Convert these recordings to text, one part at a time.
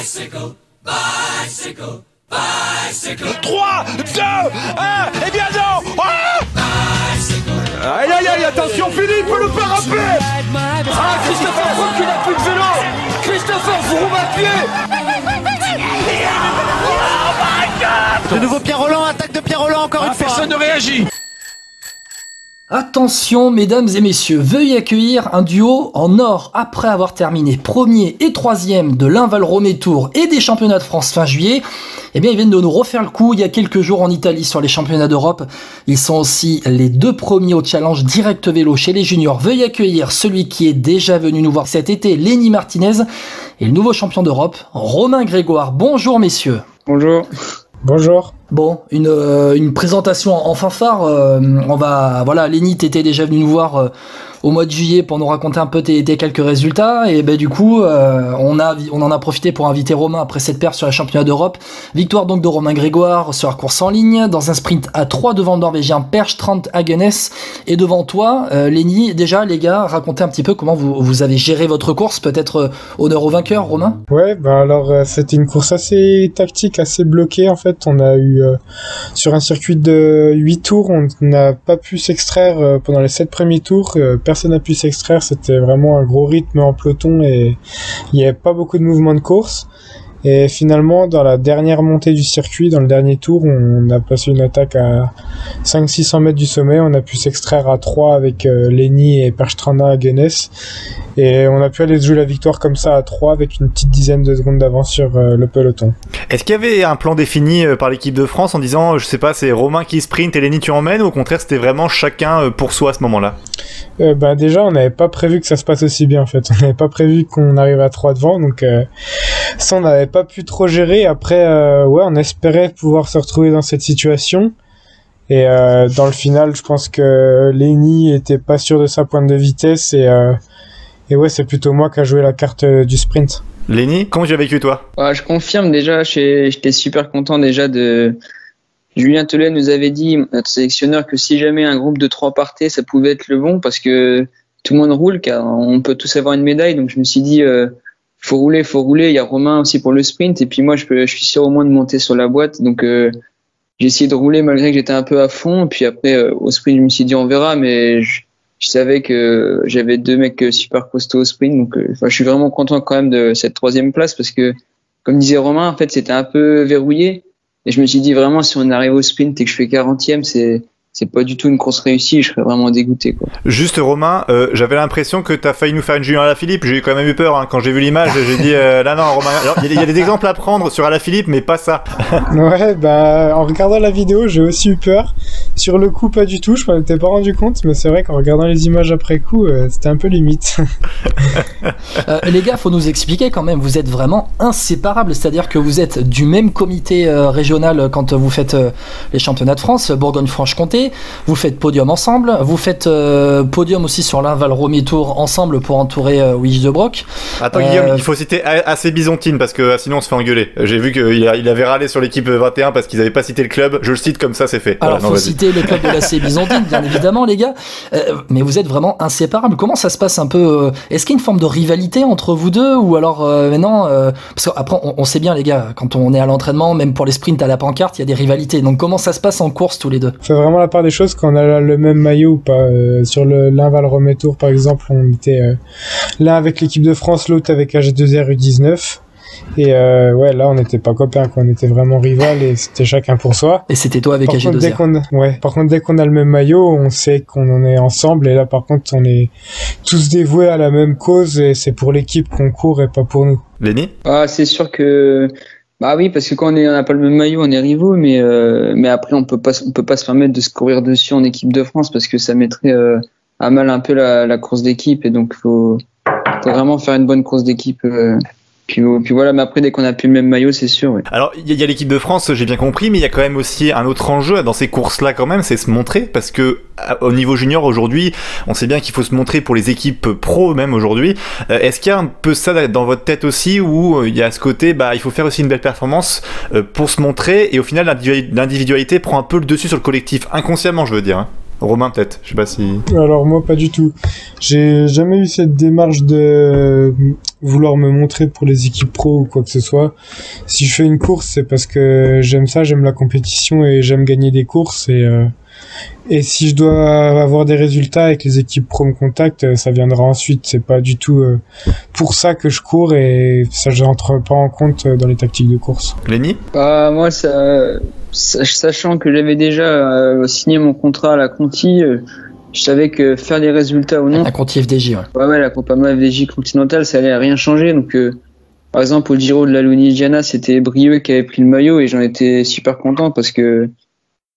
Bicycle, bicycle, bicycle. 3, 2, 1, et bien non. Aïe aïe aïe, attention Philippe, le parapet. Ah, Christopher Froome qui n'a plus de vélo. Christopher Froome à pied. Oh my God. De nouveau Pierre Rolland, attaque de Pierre Rolland encore une fois. Personne ne réagit. Attention mesdames et messieurs, veuillez accueillir un duo en or après avoir terminé premier et troisième de l'Inval-Romé Tour et des championnats de France fin juillet. Eh bien ils viennent de nous refaire le coup il y a quelques jours en Italie sur les championnats d'Europe. Ils sont aussi les 2 premiers au challenge direct vélo chez les juniors. Veuillez accueillir celui qui est déjà venu nous voir cet été, Lenny Martinez, et le nouveau champion d'Europe, Romain Grégoire. Bonjour messieurs. Bonjour. Bonjour. Bon, une présentation en fanfare. Voilà, Lenny, t'étais déjà venu nous voir au mois de juillet pour nous raconter un peu tes quelques résultats. Et ben du coup, on en a profité pour inviter Romain après cette perf sur les championnats d'Europe. Victoire donc de Romain Grégoire sur la course en ligne dans un sprint à 3 devant le Norvégien Perstrand Hagenes. Et devant toi, Lenny, déjà les gars, racontez un petit peu comment vous avez géré votre course. Peut-être honneur au vainqueur, Romain. Ouais, alors c'était une course assez tactique, assez bloquée en fait. On a eu sur un circuit de 8 tours, on n'a pas pu s'extraire pendant les 7 premiers tours. Personne n'a pu s'extraire, c'était vraiment un gros rythme en peloton et il n'y avait pas beaucoup de mouvements de course. Et finalement, dans la dernière montée du circuit, dans le dernier tour, on a passé une attaque à 500-600 mètres du sommet. On a pu s'extraire à 3 avec Lenny et Perstranda Hagenes. Et on a pu aller jouer la victoire comme ça à 3 avec une petite dizaine de secondes d'avance sur le peloton. Est-ce qu'il y avait un plan défini par l'équipe de France en disant, je sais pas, c'est Romain qui sprint et Lenny tu emmènes, ou au contraire c'était vraiment chacun pour soi à ce moment-là? Déjà, on n'avait pas prévu que ça se passe aussi bien en fait. On n'avait pas prévu qu'on arrive à 3 devant, donc ça on n'avait pas pu trop gérer. Après, on espérait pouvoir se retrouver dans cette situation. Et dans le final, je pense que Lenny était pas sûr de sa pointe de vitesse et ouais, c'est plutôt moi qui a joué la carte du sprint. Lenny, comment tu as vécu toi? Je confirme déjà, j'étais super content déjà de... Julien Telet nous avait dit, notre sélectionneur, que si jamais un groupe de 3 partait, ça pouvait être le bon parce que tout le monde roule, car on peut tous avoir une médaille. Donc je me suis dit, faut rouler. Il y a Romain aussi pour le sprint et puis moi je suis sûr au moins de monter sur la boîte. Donc j'ai essayé de rouler malgré que j'étais un peu à fond. Puis après au sprint, je me suis dit on verra, mais je savais que j'avais 2 mecs super costauds au sprint. Donc je suis vraiment content quand même de cette 3e place parce que, comme disait Romain, en fait c'était un peu verrouillé. Et je me suis dit vraiment, si on arrive au sprint et que je fais 40e, c'est pas du tout une course réussie, je serais vraiment dégoûté, quoi. Juste Romain, j'avais l'impression que t'as failli nous faire une Julien Alaphilippe, j'ai quand même eu peur, hein. Quand j'ai vu l'image, j'ai dit non Romain, il y a des exemples à prendre sur Alaphilippe, mais pas ça. Ouais, en regardant la vidéo, j'ai aussi eu peur. Sur le coup, pas du tout, je m'en étais pas rendu compte, mais c'est vrai qu'en regardant les images après coup, c'était un peu limite. Les gars, faut nous expliquer quand même, vous êtes vraiment inséparables, c'est-à-dire que vous êtes du même comité régional quand vous faites les championnats de France, Bourgogne-Franche-Comté, vous faites podium ensemble, vous faites podium aussi sur l'Inval-Romé Tour ensemble pour entourer Wiege de Broc. Attends Guillaume, il faut citer AC Byzantine parce que sinon on se fait engueuler. J'ai vu qu'il avait râlé sur l'équipe 21 parce qu'ils avaient pas cité le club, je le cite comme ça, c'est fait. Alors voilà, faut citer le club de l'AC Byzantine bien évidemment les gars, mais vous êtes vraiment inséparables. Comment ça se passe un peu est-ce qu'il y a une forme de rivalité entre vous deux ou alors maintenant parce qu'après on sait bien les gars, quand on est à l'entraînement, même pour les sprints à la pancarte, il y a des rivalités. Donc comment ça se passe en course tous les deux? C'est vraiment la part des choses quand on a le même maillot ou pas. Sur l'Inval-Romé Tour par exemple, on était l'un avec l'équipe de France, l'autre avec AG2R U19. Et là on n'était pas copains, on était vraiment rivales et c'était chacun pour soi. Et c'était toi avec AG2R. Par contre dès qu'on a le même maillot, on sait qu'on en est ensemble et là par contre on est tous dévoués à la même cause et c'est pour l'équipe qu'on court et pas pour nous. Lenny? C'est sûr que oui, parce que quand on n'a pas le même maillot, on est rivaux, mais après on peut pas se permettre de se courir dessus en équipe de France parce que ça mettrait à mal un peu la course d'équipe et donc faut vraiment faire une bonne course d'équipe. Puis voilà, mais après dès qu'on a plus le même maillot, c'est sûr. Oui. Alors il y a l'équipe de France, j'ai bien compris, mais il y a quand même aussi un autre enjeu dans ces courses-là quand même, c'est se montrer, parce que au niveau junior aujourd'hui, on sait bien qu'il faut se montrer pour les équipes pro même aujourd'hui. Est-ce qu'il y a un peu ça dans votre tête aussi, où il y a ce côté, il faut faire aussi une belle performance pour se montrer, et au final l'individualité prend un peu le dessus sur le collectif, inconsciemment je veux dire, hein. Romain peut-être, je sais pas si... Alors moi pas du tout. J'ai jamais eu cette démarche de vouloir me montrer pour les équipes pro ou quoi que ce soit. Si je fais une course, c'est parce que j'aime ça, j'aime la compétition et j'aime gagner des courses. Et si je dois avoir des résultats et que les équipes pro me contactent, ça viendra ensuite. C'est pas du tout pour ça que je cours et ça je rentre pas en compte dans les tactiques de course. Lenny ? Moi, sachant que j'avais déjà signé mon contrat à la Conti, je savais que faire des résultats ou non. La Conti FDJ, ouais. Ouais, la Groupama FDJ Continental, ça allait rien changer. Donc, par exemple, au Giro de la Lunigiana, c'était Brieux qui avait pris le maillot et j'en étais super content parce que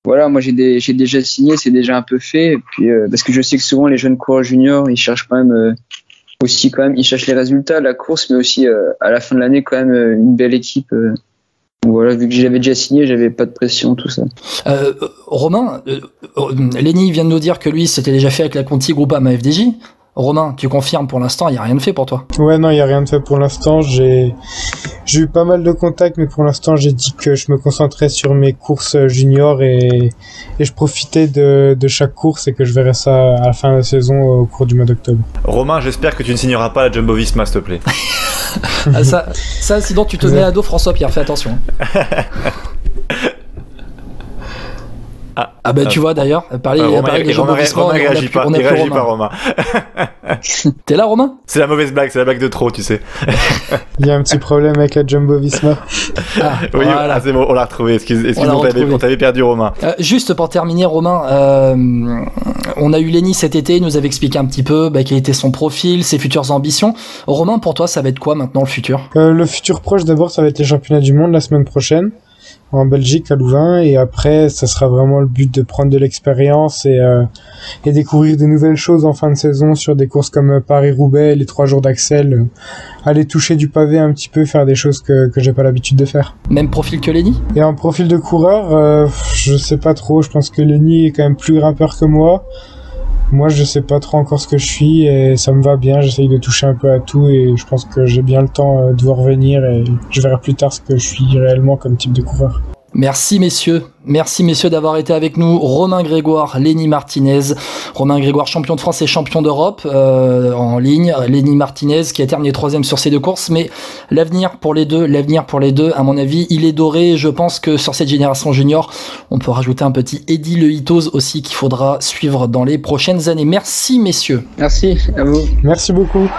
voilà, moi j'ai déjà signé, c'est déjà un peu fait. Et puis parce que je sais que souvent les jeunes coureurs juniors, ils cherchent quand même ils cherchent les résultats, la course, mais aussi à la fin de l'année quand même une belle équipe. Voilà, vu que j'avais déjà signé, j'avais pas de pression, tout ça. Romain, Lenny vient de nous dire que lui c'était déjà fait avec la Conti Groupama FDJ. Romain, tu confirmes pour l'instant, il n'y a rien de fait pour toi? Ouais, non, il n'y a rien de fait pour l'instant. J'ai eu pas mal de contacts, mais pour l'instant, j'ai dit que je me concentrais sur mes courses juniors et je profitais de chaque course et que je verrais ça à la fin de la saison au cours du mois d'octobre. Romain, j'espère que tu ne signeras pas la Jumbo-Visma, s'il te plaît. ça, sinon tu te mets à dos François-Pierre, fais attention. Tu vois d'ailleurs, parler des Jumbo-Visma, Romain réagit pas, Romain. T'es là, Romain? C'est la mauvaise blague, c'est la blague de trop, tu sais. Il y a un petit problème avec la Jumbo-Visma. Oui, voilà. C'est bon, on l'a retrouvé. Excuse-moi, on t'avait perdu, Romain. Juste pour terminer, Romain, on a eu Lenny cet été, il nous avait expliqué un petit peu quel était son profil, ses futures ambitions. Romain, pour toi, ça va être quoi maintenant le futur? Le futur proche, d'abord, ça va être les championnats du monde la semaine prochaine en Belgique à Louvain, et après ça sera vraiment le but de prendre de l'expérience et découvrir de nouvelles choses en fin de saison sur des courses comme Paris-Roubaix, les 3 jours d'Axel, aller toucher du pavé un petit peu, faire des choses que j'ai pas l'habitude de faire. Même profil que Lenny? Et en profil de coureur, je sais pas trop, je pense que Lenny est quand même plus grimpeur que moi. Moi, je sais pas trop encore ce que je suis et ça me va bien. J'essaye de toucher un peu à tout et je pense que j'ai bien le temps de voir venir et je verrai plus tard ce que je suis réellement comme type de coureur. Merci messieurs d'avoir été avec nous. Romain Grégoire, Lenny Martinez. Romain Grégoire, champion de France et champion d'Europe en ligne. Lenny Martinez qui a terminé 3e sur ces 2 courses. Mais l'avenir pour les deux, à mon avis, il est doré. Je pense que sur cette génération junior, on peut rajouter un petit Eddy Le Hitos aussi qu'il faudra suivre dans les prochaines années. Merci messieurs. Merci à vous. Merci beaucoup.